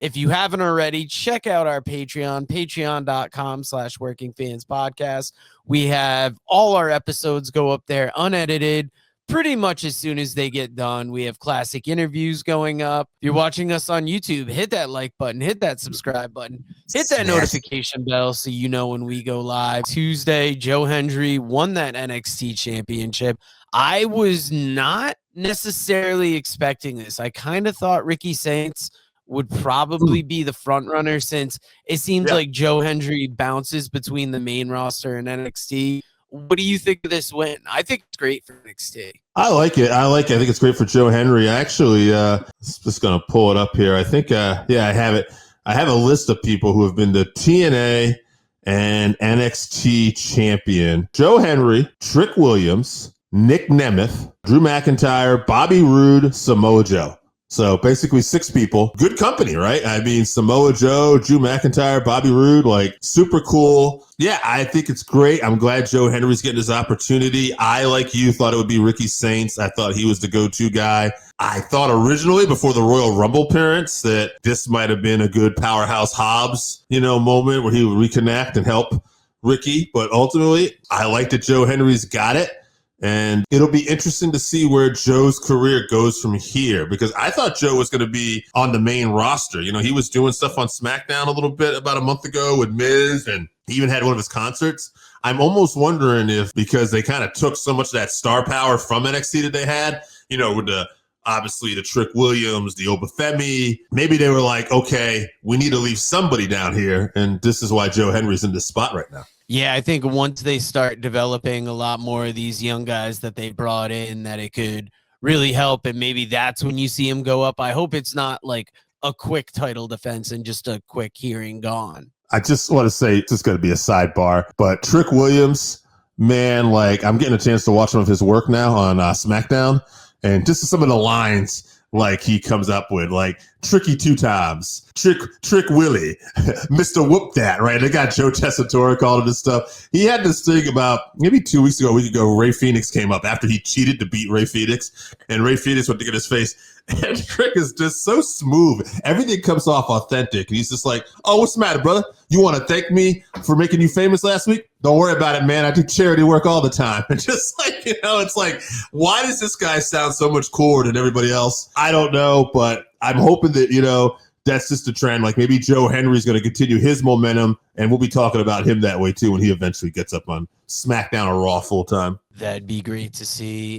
If you haven't already, check out our Patreon, patreon.com/workingfanspodcast. We have all our episodes go up there unedited pretty much as soon as they get done. We have classic interviews going up. If you're watching us on YouTube, hit that like button, hit that subscribe button, hit that notification bell so you know when we go live. Tuesday, Joe Hendry won that NXT Championship. I was not necessarily expecting this. I kind of thought Ricky Saints would probably be the front runner, since it seems like Joe Hendry bounces between the main roster and NXT. What do you think of this win? I think it's great for NXT. I like it. I think it's great for Joe Hendry. Actually, just going to pull it up here. I think, I have it. I have a list of people who have been the TNA and NXT champion. Joe Hendry, Trick Williams, Nick Nemeth, Drew McIntyre, Bobby Roode, Samoa Joe. So basically 6 people. Good company, right? I mean, Samoa Joe, Drew McIntyre, Bobby Roode, like super cool. Yeah, I think it's great. I'm glad Joe Henry's getting his opportunity. I, like you, thought it would be Ricky Saints. I thought he was the go-to guy. I thought originally before the Royal Rumble appearance that this might have been a good Powerhouse Hobbs, moment where he would reconnect and help Ricky. But ultimately, I like that Joe Henry's got it. And it'll be interesting to see where Joe's career goes from here, because I thought Joe was going to be on the main roster. He was doing stuff on SmackDown a little bit about a month ago with Miz, and he even had one of his concerts. I'm almost wondering if, because they kind of took so much of that star power from NXT that they had, with obviously the Trick Williams, the Obafemi, maybe they were like, okay, we need to leave somebody down here. And this is why Joe Henry's in this spot right now. Yeah, I think once they start developing a lot more of these young guys that they brought in, that it could really help. And maybe that's when you see him go up. I hope it's not like a quick title defense and just a quick hearing gone. I just want to say, it's just going to be a sidebar, but Trick Williams, man, like I'm getting a chance to watch some of his work now on SmackDown, and just some of the lines like he comes up with, like Tricky 2 times, Trick Willie, Mr. Whoop That, right? They got Joe Tessitore calling this stuff. He had this thing about maybe 2 weeks ago, a week ago, Ray Phoenix came up after he cheated to beat Ray Phoenix, and Ray Phoenix went to get his face. And Trick is just so smooth. Everything comes off authentic. And he's just like, oh, what's the matter, brother? You want to thank me for making you famous last week? Don't worry about it, man. I do charity work all the time. And just like, it's like, why does this guy sound so much cooler than everybody else? I don't know, but I'm hoping that, that's just a trend. Like maybe Joe Henry's going to continue his momentum, and we'll be talking about him that way too when he eventually gets up on SmackDown or Raw full time. That'd be great to see.